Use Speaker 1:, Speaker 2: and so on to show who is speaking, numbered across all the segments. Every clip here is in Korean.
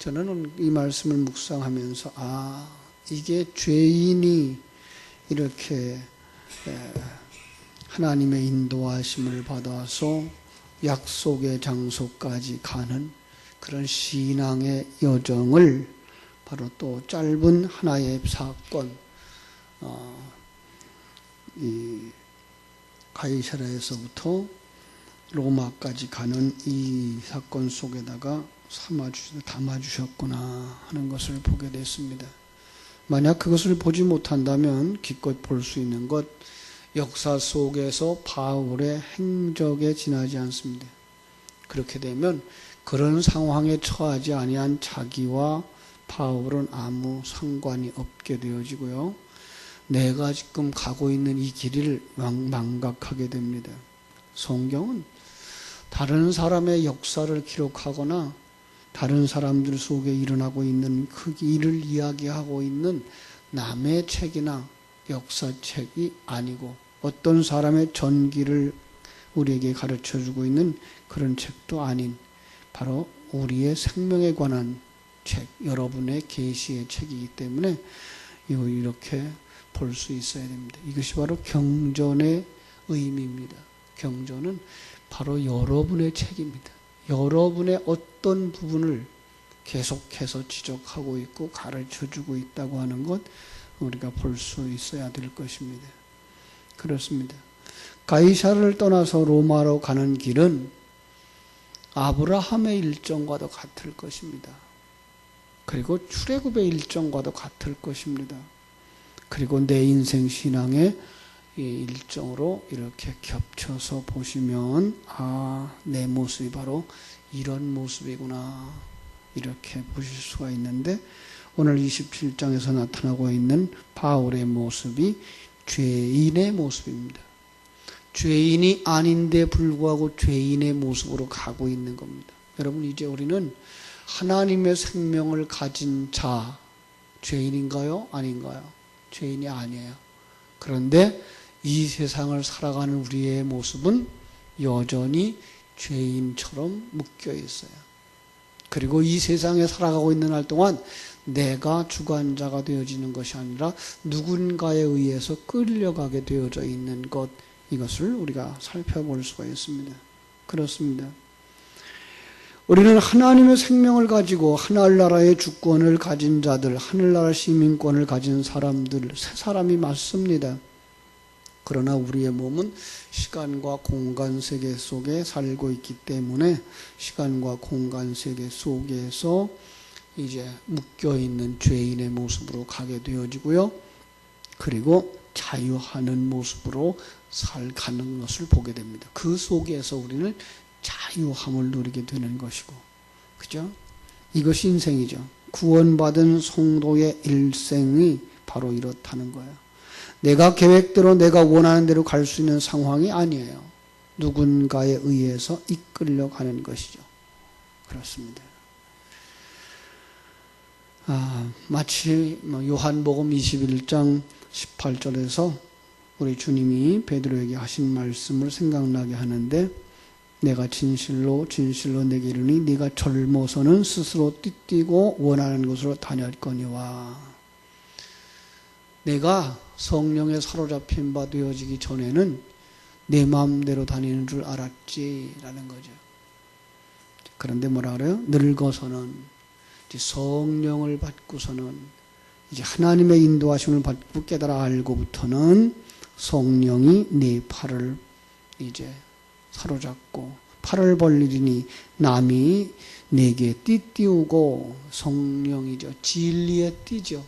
Speaker 1: 저는 이 말씀을 묵상하면서 이게 죄인이 이렇게 하나님의 인도하심을 받아서 약속의 장소까지 가는 그런 신앙의 여정을 바로 또 짧은 하나의 사건, 이 가이사랴에서부터 로마까지 가는 이 사건 속에다가 담아주셨구나 하는 것을 보게 됐습니다. 만약 그것을 보지 못한다면 기껏 볼 수 있는 것, 역사 속에서 바울의 행적에 지나지 않습니다. 그렇게 되면 그런 상황에 처하지 아니한 자기와 바울은 아무 상관이 없게 되어지고요. 내가 지금 가고 있는 이 길을 망각하게 됩니다. 성경은 다른 사람의 역사를 기록하거나 다른 사람들 속에 일어나고 있는 그 일을 이야기하고 있는 남의 책이나 역사책이 아니고 어떤 사람의 전기를 우리에게 가르쳐주고 있는 그런 책도 아닌 바로 우리의 생명에 관한 책, 여러분의 계시의 책이기 때문에 이렇게 볼 수 있어야 됩니다. 이것이 바로 경전의 의미입니다. 경전은 바로 여러분의 책입니다. 여러분의 어떤 부분을 계속해서 지적하고 있고 가르쳐주고 있다고 하는 것 우리가 볼 수 있어야 될 것입니다. 그렇습니다. 가이사를 떠나서 로마로 가는 길은 아브라함의 일정과도 같을 것입니다. 그리고 출애굽의 일정과도 같을 것입니다. 그리고 내 인생 신앙의 일정으로 이렇게 겹쳐서 보시면 내 모습이 바로 이런 모습이구나 이렇게 보실 수가 있는데 오늘 27장에서 나타나고 있는 바울의 모습이 죄인의 모습입니다. 죄인이 아닌데 불구하고 죄인의 모습으로 가고 있는 겁니다. 여러분, 이제 우리는 하나님의 생명을 가진 자, 죄인인가요? 아닌가요? 죄인이 아니에요. 그런데 이 세상을 살아가는 우리의 모습은 여전히 죄인처럼 묶여 있어요. 그리고 이 세상에 살아가고 있는 날 동안 내가 주관자가 되어지는 것이 아니라 누군가에 의해서 끌려가게 되어져 있는 것, 이것을 우리가 살펴볼 수가 있습니다. 그렇습니다. 우리는 하나님의 생명을 가지고 하늘나라의 주권을 가진 자들, 하늘나라 시민권을 가진 사람들, 새 사람이 맞습니다. 그러나 우리의 몸은 시간과 공간 세계 속에 살고 있기 때문에 시간과 공간 세계 속에서 이제 묶여있는 죄인의 모습으로 가게 되어지고요. 그리고 자유하는 모습으로 살가는 것을 보게 됩니다. 그 속에서 우리는 자유함을 누리게 되는 것이고, 그죠? 이것이 인생이죠. 구원받은 성도의 일생이 바로 이렇다는 거예요. 내가 계획대로 내가 원하는 대로 갈 수 있는 상황이 아니에요. 누군가에 의해서 이끌려가는 것이죠. 그렇습니다. 마치 요한복음 21장 18절에서 우리 주님이 베드로에게 하신 말씀을 생각나게 하는데, 내가 진실로 진실로 내게 이르니 네가 젊어서는 스스로 띠뛰고 원하는 곳으로 다녔거니와. 내가 성령에 사로잡힌 바 되어지기 전에는 내 마음대로 다니는 줄 알았지라는 거죠. 그런데 뭐라 그래요? 늙어서는 이제 성령을 받고서는 이제 하나님의 인도하심을 받고 깨달아 알고부터는 성령이 네 팔을 이제 사로잡고 팔을 벌리리니 남이 내게 띠띠우고, 성령이죠. 진리에 띠죠.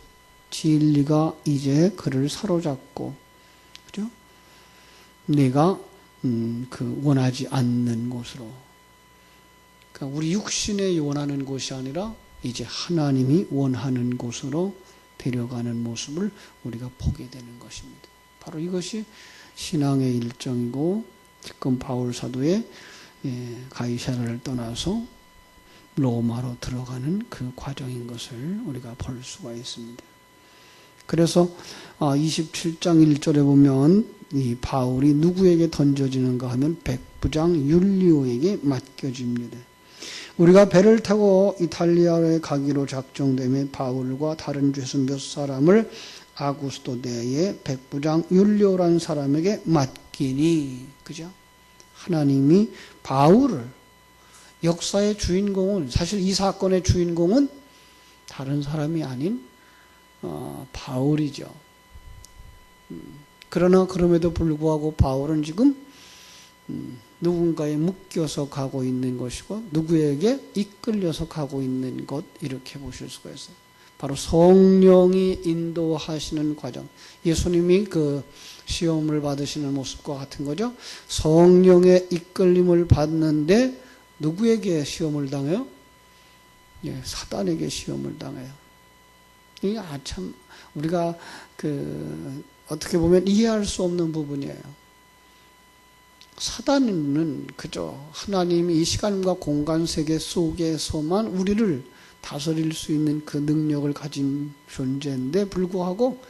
Speaker 1: 진리가 이제 그를 사로잡고, 그죠? 내가 그 원하지 않는 곳으로, 그러니까 우리 육신에 원하는 곳이 아니라 이제 하나님이 원하는 곳으로 데려가는 모습을 우리가 보게 되는 것입니다. 바로 이것이 신앙의 일정이고, 지금 바울 사도의 가이사랴를 떠나서 로마로 들어가는 그 과정인 것을 우리가 볼 수가 있습니다. 그래서 27장 1절에 보면 이 바울이 누구에게 던져지는가 하면 백부장 율리오에게 맡겨집니다. 우리가 배를 타고 이탈리아에 가기로 작정되며 바울과 다른 죄수 몇 사람을 아구스도 내의 백부장 율리오라는 사람에게 맡기니, 그죠? 하나님이 바울을, 역사의 주인공은, 사실 이 사건의 주인공은 다른 사람이 아닌 바울이죠. 그러나 그럼에도 불구하고 바울은 지금 누군가에 묶여서 가고 있는 것이고 누구에게 이끌려서 가고 있는 것, 이렇게 보실 수가 있어요. 바로 성령이 인도하시는 과정. 예수님이 그 시험을 받으시는 모습과 같은 거죠. 성령의 이끌림을 받는데 누구에게 시험을 당해요? 예, 사단에게 시험을 당해요. 이게 참 우리가 어떻게 보면 이해할 수 없는 부분이에요. 사단은 그저 하나님이 이 시간과 공간 세계 속에서만 우리를 다스릴 수 있는 그 능력을 가진 존재인데 불구하고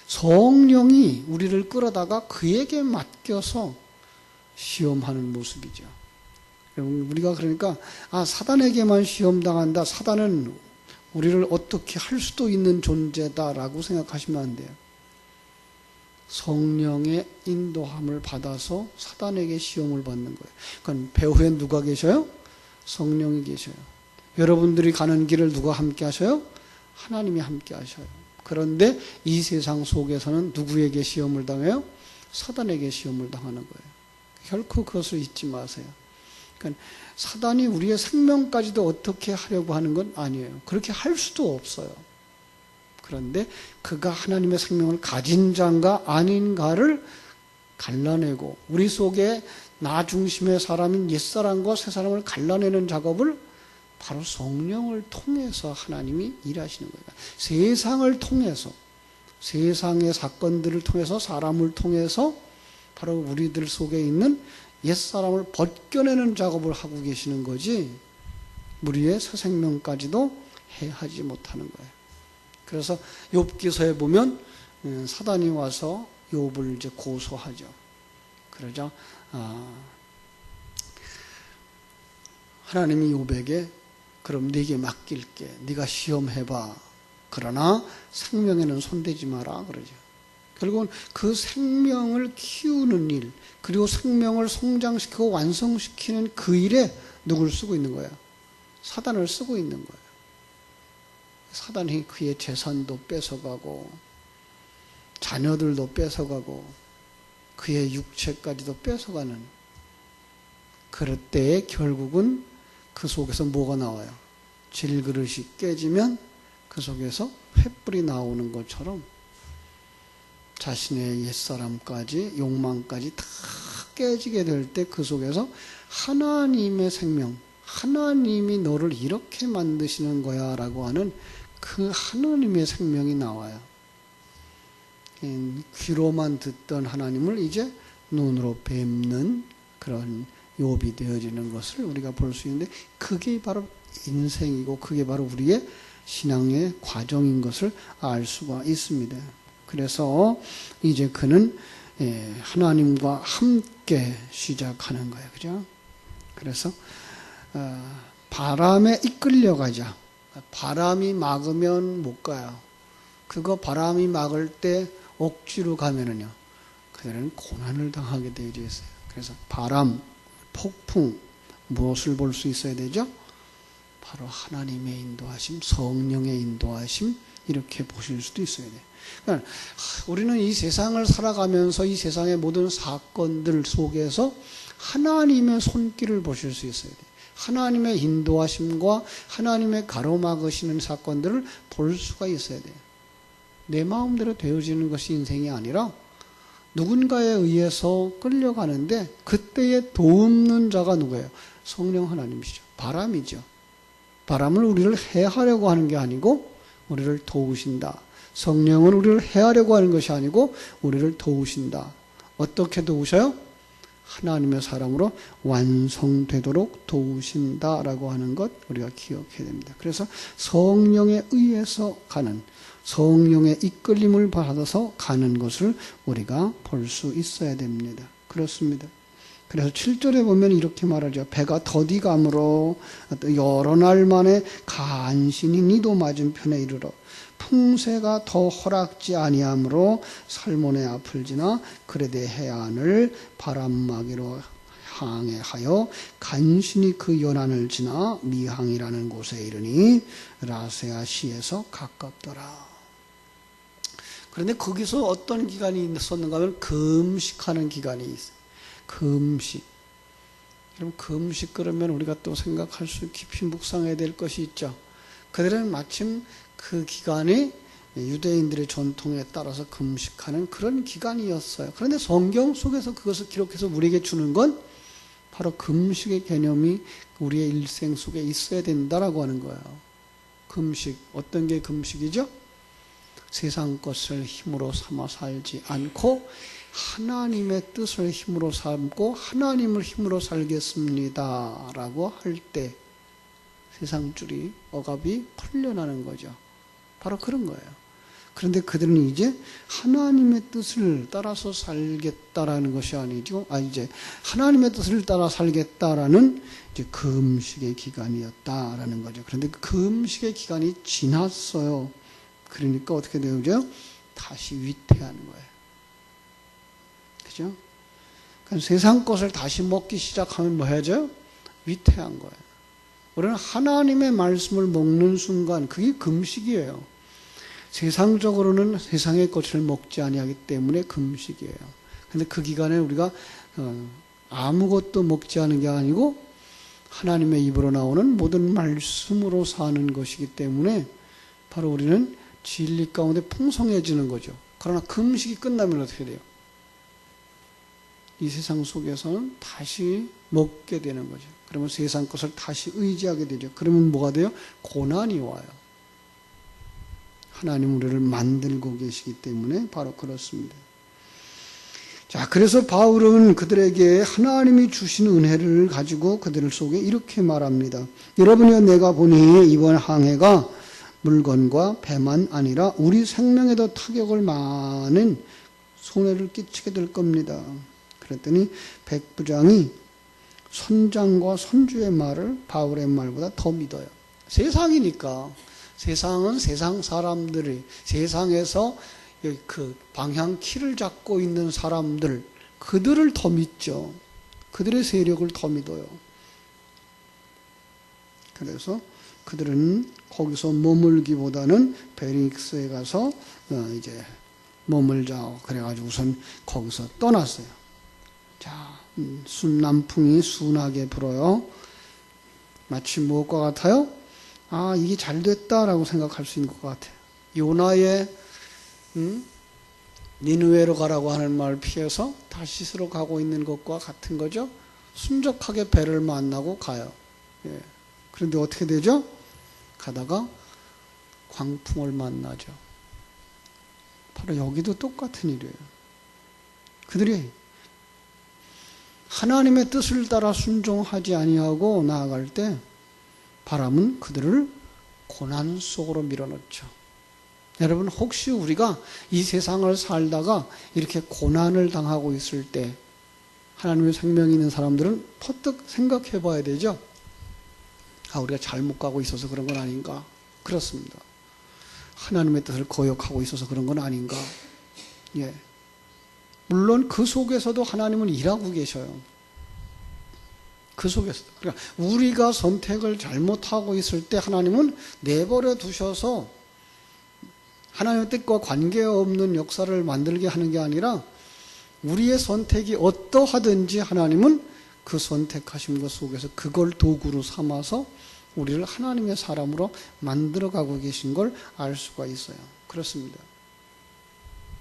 Speaker 1: 성령이 우리를 끌어다가 그에게 맡겨서 시험하는 모습이죠. 우리가 그러니까 사단에게만 시험당한다, 사단은 우리를 어떻게 할 수도 있는 존재다라고 생각하시면 안 돼요. 성령의 인도함을 받아서 사단에게 시험을 받는 거예요. 그러니까 배후에 누가 계셔요? 성령이 계셔요. 여러분들이 가는 길을 누가 함께 하셔요? 하나님이 함께 하셔요. 그런데 이 세상 속에서는 누구에게 시험을 당해요? 사단에게 시험을 당하는 거예요. 결코 그것을 잊지 마세요. 그러니까 사단이 우리의 생명까지도 어떻게 하려고 하는 건 아니에요. 그렇게 할 수도 없어요. 그런데 그가 하나님의 생명을 가진 자인가 아닌가를 갈라내고 우리 속에 나 중심의 사람인 옛사람과 새사람을 갈라내는 작업을 바로 성령을 통해서 하나님이 일하시는 거예요. 세상을 통해서, 세상의 사건들을 통해서, 사람을 통해서 바로 우리들 속에 있는 옛사람을 벗겨내는 작업을 하고 계시는 거지 우리의 새 생명까지도 해하지 못하는 거예요. 그래서 욥기서에 보면 사단이 와서 욥을 이제 고소하죠. 그러자 하나님이 욥에게 그럼 네게 맡길게. 네가 시험해봐. 그러나 생명에는 손대지 마라 그러죠. 결국은 그 생명을 키우는 일, 그리고 생명을 성장시키고 완성시키는 그 일에 누굴 쓰고 있는 거야? 사단을 쓰고 있는 거예요. 사단이 그의 재산도 뺏어가고 자녀들도 뺏어가고 그의 육체까지도 뺏어가는 그럴 때에 결국은 그 속에서 뭐가 나와요? 질그릇이 깨지면 그 속에서 횃불이 나오는 것처럼 자신의 옛사람까지 욕망까지 다 깨지게 될 때 그 속에서 하나님의 생명, 하나님이 너를 이렇게 만드시는 거야 라고 하는 그 하나님의 생명이 나와요. 귀로만 듣던 하나님을 이제 눈으로 뵙는 그런 욥이 되어지는 것을 우리가 볼 수 있는데 그게 바로 인생이고 그게 바로 우리의 신앙의 과정인 것을 알 수가 있습니다. 그래서 이제 그는 하나님과 함께 시작하는 거예요. 그죠? 그래서 바람에 이끌려가자. 바람이 막으면 못 가요. 그거 바람이 막을 때 억지로 가면은요, 그들은 고난을 당하게 되어 있어요. 그래서 바람, 폭풍, 무엇을 볼 수 있어야 되죠? 바로 하나님의 인도하심, 성령의 인도하심, 이렇게 보실 수도 있어야 돼요. 그러니까 우리는 이 세상을 살아가면서 이 세상의 모든 사건들 속에서 하나님의 손길을 보실 수 있어야 돼요. 하나님의 인도하심과 하나님의 가로막으시는 사건들을 볼 수가 있어야 돼요. 내 마음대로 되어지는 것이 인생이 아니라 누군가에 의해서 끌려가는데 그때에 돕는 자가 누구예요? 성령 하나님이시죠. 바람이죠. 바람을 우리를 해하려고 하는 게 아니고 우리를 도우신다. 성령은 우리를 해하려고 하는 것이 아니고 우리를 도우신다. 어떻게 도우셔요? 하나님의 사람으로 완성되도록 도우신다라고 하는 것 우리가 기억해야 됩니다. 그래서 성령에 의해서 가는, 성령의 이끌림을 받아서 가는 것을 우리가 볼 수 있어야 됩니다. 그렇습니다. 그래서 7절에 보면 이렇게 말하죠. 배가 더디 감으로 여러 날 만에 간신히 니도 맞은편에 이르러 풍세가 더 허락지 아니하므로 살몬의 앞을 지나 그레데 해안을 바람막이로 항해하여 간신히 그 연안을 지나 미항이라는 곳에 이르니 라세아 시에서 가깝더라. 그런데 거기서 어떤 기간이 있었는가 하면 금식하는 기간이 있어요. 금식. 그럼 금식 그러면 우리가 또 생각할 수 깊이 묵상해야 될 것이 있죠. 그들은 마침 그 기간이 유대인들의 전통에 따라서 금식하는 그런 기간이었어요. 그런데 성경 속에서 그것을 기록해서 우리에게 주는 건 바로 금식의 개념이 우리의 일생 속에 있어야 된다라고 하는 거예요. 금식, 어떤 게 금식이죠? 세상 것을 힘으로 삼아 살지 않고 하나님의 뜻을 힘으로 삼고 하나님을 힘으로 살겠습니다 라고 할 때 세상줄이 억압이 풀려나는 거죠. 바로 그런 거예요. 그런데 그들은 이제 하나님의 뜻을 따라서 살겠다라는 것이 아니죠. 이제 하나님의 뜻을 따라 살겠다라는 이제 금식의 기간이었다라는 거죠. 그런데 그 금식의 기간이 지났어요. 그러니까 어떻게 되죠? 다시 위태하는 거예요. 그죠? 그러니까 세상 것을 다시 먹기 시작하면 뭐 해야죠? 위태한 거예요. 우리는 하나님의 말씀을 먹는 순간 그게 금식이에요. 세상적으로는 세상의 것을 먹지 아니하기 때문에 금식이에요. 그런데 그 기간에 우리가 아무것도 먹지 않은 게 아니고 하나님의 입으로 나오는 모든 말씀으로 사는 것이기 때문에 바로 우리는 진리 가운데 풍성해지는 거죠. 그러나 금식이 끝나면 어떻게 돼요? 이 세상 속에서는 다시 먹게 되는 거죠. 그러면 세상 것을 다시 의지하게 되죠. 그러면 뭐가 돼요? 고난이 와요. 하나님 우리를 만들고 계시기 때문에 바로 그렇습니다. 자, 그래서 바울은 그들에게 하나님이 주신 은혜를 가지고 그들 속에 이렇게 말합니다. 여러분이여, 내가 보니 이번 항해가 물건과 배만 아니라 우리 생명에도 타격을 많은 손해를 끼치게 될 겁니다. 그랬더니 백부장이 선장과 선주의 말을 바울의 말보다 더 믿어요. 세상이니까. 세상은 세상 사람들이, 세상에서 그 방향 키를 잡고 있는 사람들, 그들을 더 믿죠. 그들의 세력을 더 믿어요. 그래서 그들은 거기서 머물기보다는 베링스에 가서 이제 머물자 그래가지고 우선 거기서 떠났어요. 자, 남풍이 순하게 불어요. 마치 무엇과 같아요? 이게 잘 됐다라고 생각할 수 있는 것 같아요. 요나의 니느웨로 가라고 하는 말을 피해서 다시스로 가고 있는 것과 같은 거죠. 순적하게 배를 만나고 가요. 예. 그런데 어떻게 되죠? 가다가 광풍을 만나죠. 바로 여기도 똑같은 일이에요. 그들이 하나님의 뜻을 따라 순종하지 아니하고 나아갈 때 바람은 그들을 고난 속으로 밀어넣죠. 여러분, 혹시 우리가 이 세상을 살다가 이렇게 고난을 당하고 있을 때 하나님의 생명이 있는 사람들은 퍼뜩 생각해 봐야 되죠. 우리가 잘못 가고 있어서 그런 건 아닌가? 그렇습니다. 하나님의 뜻을 거역하고 있어서 그런 건 아닌가? 예. 물론 그 속에서도 하나님은 일하고 계셔요. 그 속에서. 그러니까 우리가 선택을 잘못하고 있을 때 하나님은 내버려 두셔서 하나님의 뜻과 관계없는 역사를 만들게 하는 게 아니라 우리의 선택이 어떠하든지 하나님은 그 선택하신 것 속에서 그걸 도구로 삼아서 우리를 하나님의 사람으로 만들어가고 계신 걸 알 수가 있어요. 그렇습니다.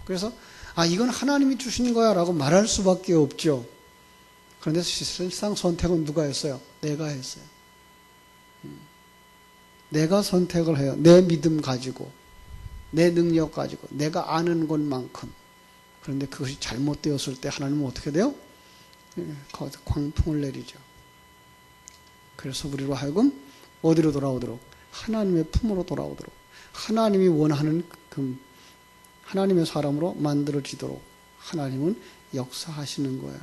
Speaker 1: 그래서 이건 하나님이 주신 거야 라고 말할 수밖에 없죠. 그런데 실상 선택은 누가 했어요? 내가 했어요. 내가 선택을 해요. 내 믿음 가지고, 내 능력 가지고, 내가 아는 것만큼. 그런데 그것이 잘못되었을 때 하나님은 어떻게 돼요? 거기서 광풍을 내리죠. 그래서 우리로 하여금 어디로 돌아오도록? 하나님의 품으로 돌아오도록, 하나님이 원하는 그 하나님의 사람으로 만들어지도록 하나님은 역사하시는 거예요.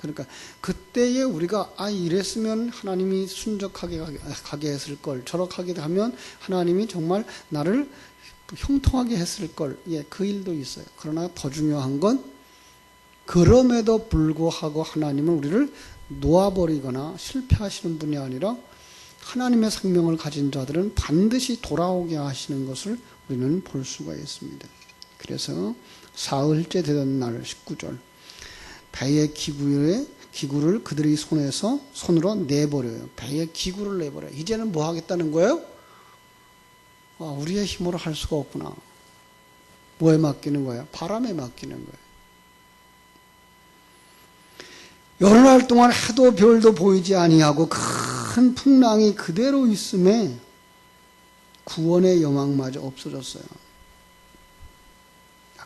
Speaker 1: 그러니까 그때에 우리가 이랬으면 하나님이 순적하게 가게 했을 걸, 저렇게 하면 하나님이 정말 나를 형통하게 했을 걸. 예, 그 일도 있어요. 그러나 더 중요한 건 그럼에도 불구하고 하나님은 우리를 놓아버리거나 실패하시는 분이 아니라 하나님의 생명을 가진 자들은 반드시 돌아오게 하시는 것을 우리는 볼 수가 있습니다. 그래서 사흘째 되던 날 19절 배의 기구를 그들의 손으로 내버려요. 배의 기구를 내버려요. 이제는 뭐 하겠다는 거예요? 우리의 힘으로 할 수가 없구나. 뭐에 맡기는 거예요? 바람에 맡기는 거예요. 여러 날 동안 해도 별도 보이지 아니하고 큰 풍랑이 그대로 있음에 구원의 여망마저 없어졌어요.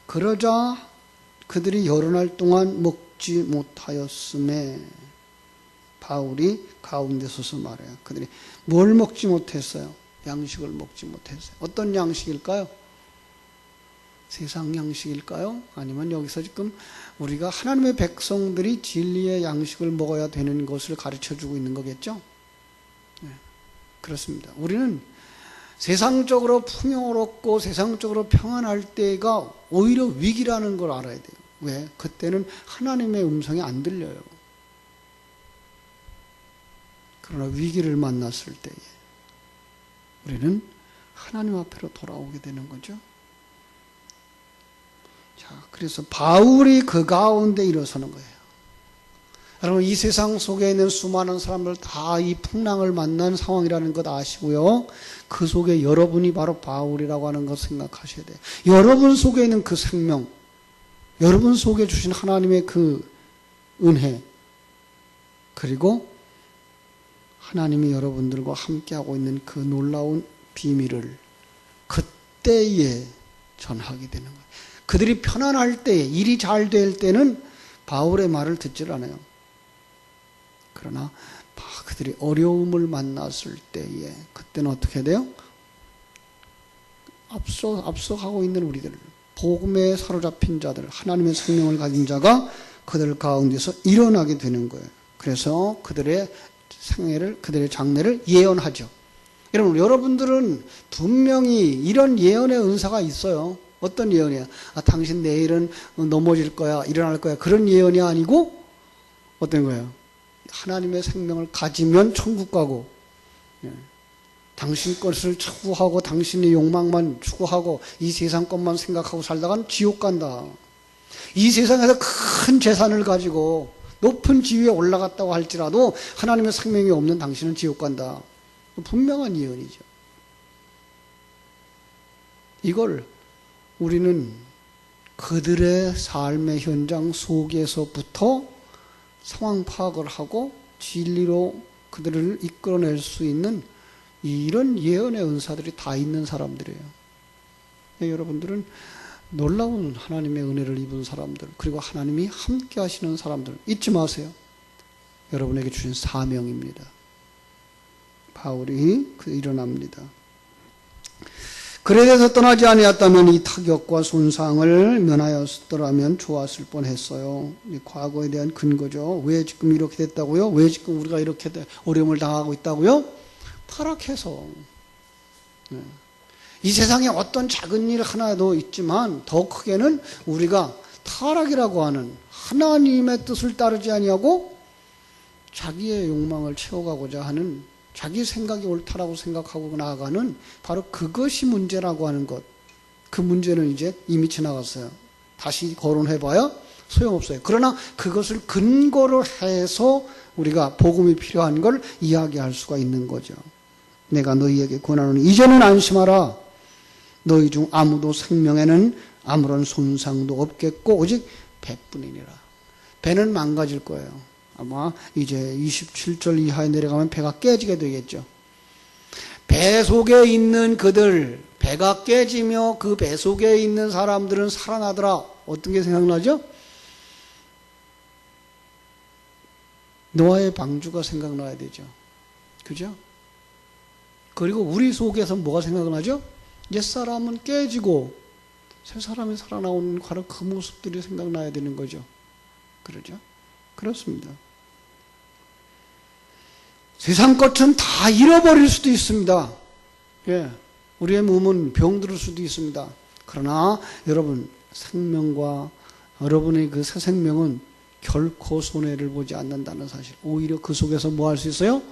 Speaker 1: 그러자 그들이 여러 날 동안 먹지 못하였음에 바울이 가운데 서서 말해요. 그들이 뭘 먹지 못했어요? 양식을 먹지 못했어요. 어떤 양식일까요? 세상 양식일까요? 아니면 여기서 지금 우리가 하나님의 백성들이 진리의 양식을 먹어야 되는 것을 가르쳐주고 있는 거겠죠? 네, 그렇습니다. 우리는 세상적으로 풍요롭고 세상적으로 평안할 때가 오히려 위기라는 걸 알아야 돼요. 왜? 그때는 하나님의 음성이 안 들려요. 그러나 위기를 만났을 때에 우리는 하나님 앞으로 돌아오게 되는 거죠. 자, 그래서 바울이 그 가운데 일어서는 거예요. 여러분, 이 세상 속에 있는 수많은 사람들 다 이 풍랑을 만난 상황이라는 것 아시고요. 그 속에 여러분이 바로 바울이라고 하는 것 생각하셔야 돼요. 여러분 속에 있는 그 생명, 여러분 속에 주신 하나님의 그 은혜, 그리고 하나님이 여러분들과 함께하고 있는 그 놀라운 비밀을 그때에 전하게 되는 거예요. 그들이 편안할 때, 일이 잘 될 때는 바울의 말을 듣질 않아요. 그러나 그들이 어려움을 만났을 때에 그때는 어떻게 돼요? 앞서가고 있는 우리들, 복음에 사로잡힌 자들, 하나님의 생명을 가진 자가 그들 가운데서 일어나게 되는 거예요. 그래서 그들의 생애를, 그들의 장래를 예언하죠. 여러분들은 분명히 이런 예언의 은사가 있어요. 어떤 예언이야? 당신 내일은 넘어질 거야, 일어날 거야. 그런 예언이 아니고 어떤 거예요? 하나님의 생명을 가지면 천국 가고, 당신 것을 추구하고 당신의 욕망만 추구하고 이 세상 것만 생각하고 살다간 지옥 간다. 이 세상에서 큰 재산을 가지고 높은 지위에 올라갔다고 할지라도 하나님의 생명이 없는 당신은 지옥 간다. 분명한 예언이죠. 이걸 우리는 그들의 삶의 현장 속에서부터 상황 파악을 하고 진리로 그들을 이끌어낼 수 있는 이런 예언의 은사들이 다 있는 사람들이에요. 여러분들은 놀라운 하나님의 은혜를 입은 사람들, 그리고 하나님이 함께 하시는 사람들 잊지 마세요. 여러분에게 주신 사명입니다. 바울이 일어납니다. 그래 대해서 떠나지 아니었다면 이 타격과 손상을 면하였더라면 좋았을 뻔했어요. 과거에 대한 근거죠. 왜 지금 이렇게 됐다고요? 왜 지금 우리가 이렇게 어려움을 당하고 있다고요? 타락해서. 이 세상에 어떤 작은 일 하나도 있지만 더 크게는 우리가 타락이라고 하는 하나님의 뜻을 따르지 아니하고 자기의 욕망을 채워가고자 하는, 자기 생각이 옳다라고 생각하고 나아가는 바로 그것이 문제라고 하는 것. 그 문제는 이제 이미 지나갔어요. 다시 거론해봐야 소용없어요. 그러나 그것을 근거로 해서 우리가 복음이 필요한 걸 이야기할 수가 있는 거죠. 내가 너희에게 권하노니 이제는 안심하라. 너희 중 아무도 생명에는 아무런 손상도 없겠고 오직 배뿐이니라. 배는 망가질 거예요. 아마 이제 27절 이하에 내려가면 배가 깨지게 되겠죠. 배 속에 있는 그들, 배가 깨지며 그 배 속에 있는 사람들은 살아나더라. 어떤 게 생각나죠? 노아의 방주가 생각나야 되죠. 그죠? 그리고 우리 속에서 뭐가 생각나죠? 옛사람은 깨지고 새 사람이 살아나오는 바로 그 모습들이 생각나야 되는 거죠. 그러죠? 그렇습니다. 세상 것은 다 잃어버릴 수도 있습니다. 예, 우리의 몸은 병들을 수도 있습니다. 그러나 여러분 생명과 여러분의 그 새 생명은 결코 손해를 보지 않는다는 사실. 오히려 그 속에서 뭐 할 수 있어요?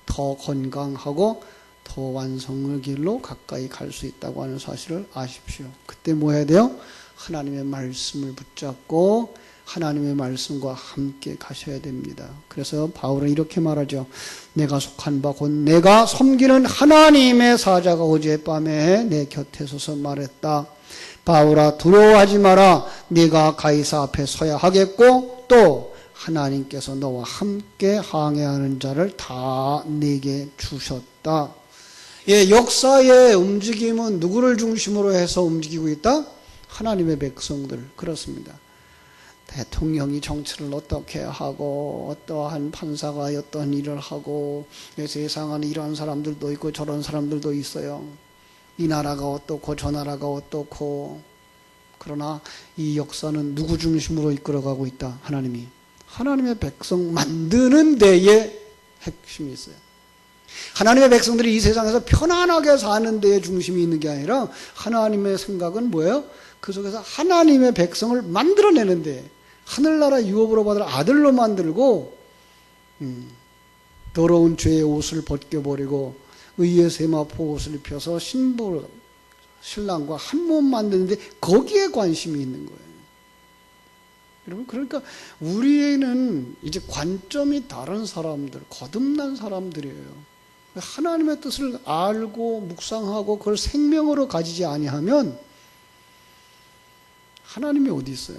Speaker 1: 더 건강하고 더 완성의 길로 가까이 갈 수 있다고 하는 사실을 아십시오. 그때 뭐 해야 돼요? 하나님의 말씀을 붙잡고 하나님의 말씀과 함께 가셔야 됩니다. 그래서 바울은 이렇게 말하죠. 내가 속한 바 곧 내가 섬기는 하나님의 사자가 어젯밤에 내 곁에 서서 말했다. 바울아, 두려워하지 마라. 네가 가이사 앞에 서야 하겠고 또 하나님께서 너와 함께 항해하는 자를 다 네게 주셨다. 예, 역사의 움직임은 누구를 중심으로 해서 움직이고 있다? 하나님의 백성들. 그렇습니다. 대통령이 정치를 어떻게 하고 어떠한 판사가 어떠한 일을 하고 세상 안에 이런 사람들도 있고 저런 사람들도 있어요. 이 나라가 어떻고 저 나라가 어떻고. 그러나 이 역사는 누구 중심으로 이끌어가고 있다? 하나님이. 하나님의 백성 만드는 데에 핵심이 있어요. 하나님의 백성들이 이 세상에서 편안하게 사는 데에 중심이 있는 게 아니라 하나님의 생각은 뭐예요? 그 속에서 하나님의 백성을 만들어내는 데 하늘나라 유업으로 받을 아들로 만들고 더러운 죄의 옷을 벗겨버리고 의의 세마포 옷을 입혀서 신랑과 한 몸 만드는데 거기에 관심이 있는 거예요. 여러분, 그러니까 우리는 이제 관점이 다른 사람들, 거듭난 사람들이에요. 하나님의 뜻을 알고 묵상하고 그걸 생명으로 가지지 아니하면 하나님이 어디 있어요?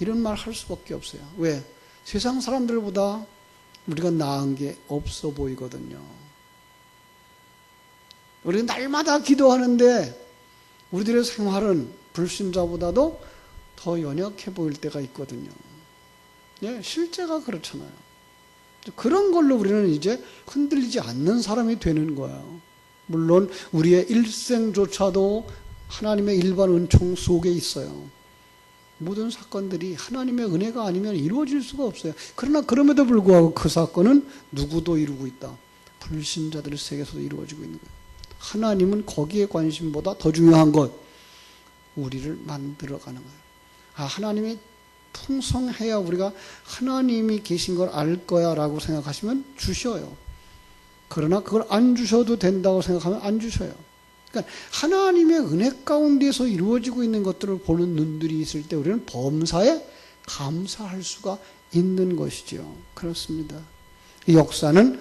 Speaker 1: 이런 말 할 수밖에 없어요. 왜? 세상 사람들보다 우리가 나은 게 없어 보이거든요. 우리는 날마다 기도하는데 우리들의 생활은 불신자보다도 더 연약해 보일 때가 있거든요. 예, 실제가 그렇잖아요. 그런 걸로 우리는 이제 흔들리지 않는 사람이 되는 거예요. 물론 우리의 일생조차도 하나님의 일반 은총 속에 있어요. 모든 사건들이 하나님의 은혜가 아니면 이루어질 수가 없어요. 그러나 그럼에도 불구하고 그 사건은 누구도 이루고 있다. 불신자들의 세계에서도 이루어지고 있는 거예요. 하나님은 거기에 관심보다 더 중요한 것, 우리를 만들어가는 거예요. 하나님이 풍성해야 우리가 하나님이 계신 걸 알 거야 라고 생각하시면 주셔요. 그러나 그걸 안 주셔도 된다고 생각하면 안 주셔요. 그러니까 하나님의 은혜 가운데서 이루어지고 있는 것들을 보는 눈들이 있을 때 우리는 범사에 감사할 수가 있는 것이죠. 그렇습니다. 이 역사는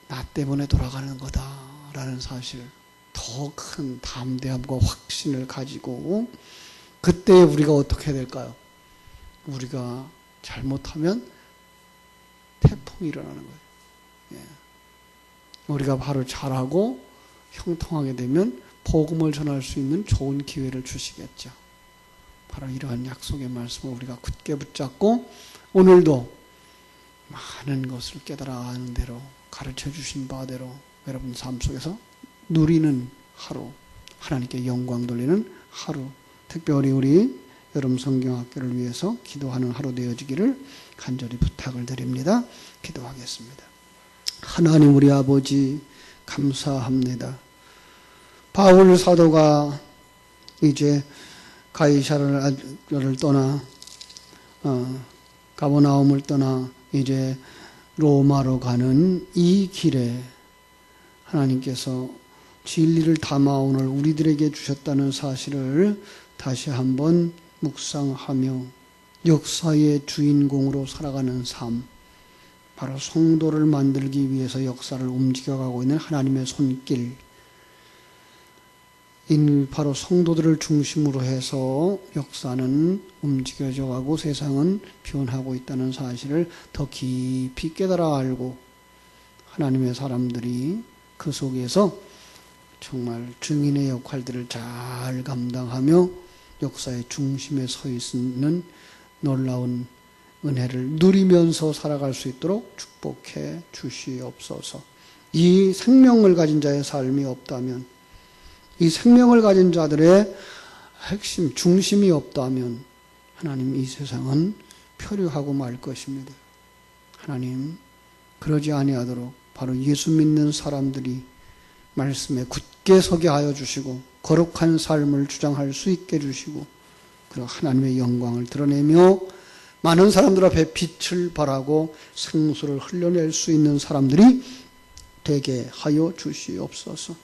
Speaker 1: 나 때문에 돌아가는 거다라는 사실, 더 큰 담대함과 확신을 가지고 그때 우리가 어떻게 해야 될까요? 우리가 잘못하면 태풍이 일어나는 거예요. 예. 우리가 바로 잘하고 형통하게 되면 복음을 전할 수 있는 좋은 기회를 주시겠죠. 바로 이러한 약속의 말씀을 우리가 굳게 붙잡고 오늘도 많은 것을 깨달아 아는 대로 가르쳐 주신 바대로 여러분 삶 속에서 누리는 하루, 하나님께 영광 돌리는 하루, 특별히 우리 여름 성경학교를 위해서 기도하는 하루 되어지기를 간절히 부탁을 드립니다. 기도하겠습니다. 하나님 우리 아버지 감사합니다. 바울 사도가 이제 가이사랴를 떠나 가버나움을 떠나 이제 로마로 가는 이 길에 하나님께서 진리를 담아 오늘 우리들에게 주셨다는 사실을 다시 한번 묵상하며 역사의 주인공으로 살아가는 삶, 바로 성도를 만들기 위해서 역사를 움직여가고 있는 하나님의 손길, 바로 성도들을 중심으로 해서 역사는 움직여져 가고 세상은 변하고 있다는 사실을 더 깊이 깨달아 알고 하나님의 사람들이 그 속에서 정말 증인의 역할들을 잘 감당하며 역사의 중심에 서 있는 놀라운 은혜를 누리면서 살아갈 수 있도록 축복해 주시옵소서. 이 생명을 가진 자의 삶이 없다면, 이 생명을 가진 자들의 핵심, 중심이 없다면 하나님 이 세상은 표류하고 말 것입니다. 하나님, 그러지 아니하도록 바로 예수 믿는 사람들이 말씀에 굳게 서게 하여 주시고 거룩한 삶을 주장할 수 있게 해주시고 그리고 하나님의 영광을 드러내며 많은 사람들 앞에 빛을 발하고 생수를 흘려낼 수 있는 사람들이 되게 하여 주시옵소서.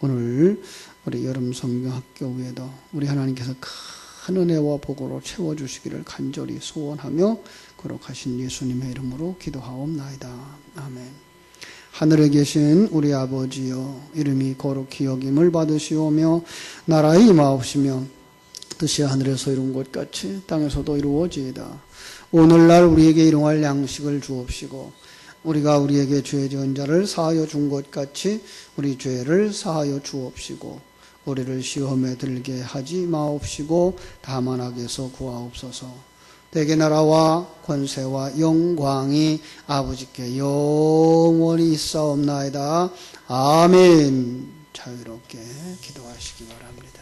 Speaker 1: 오늘 우리 여름 성경학교에도 우리 하나님께서 큰 은혜와 복으로 채워주시기를 간절히 소원하며 거룩하신 예수님의 이름으로 기도하옵나이다. 아멘. 하늘에 계신 우리 아버지여, 이름이 거룩히 여김을 받으시오며 나라의 임하옵시며 뜻이 하늘에서 이룬 것 같이 땅에서도 이루어지이다. 오늘날 우리에게 일용할 양식을 주옵시고 우리가 우리에게 죄 지은 자를 사하여 준 것 같이 우리 죄를 사하여 주옵시고 우리를 시험에 들게 하지 마옵시고 다만 악에서 구하옵소서. 대개 나라와 권세와 영광이 아버지께 영원히 있사옵나이다. 아멘. 자유롭게 기도하시기 바랍니다.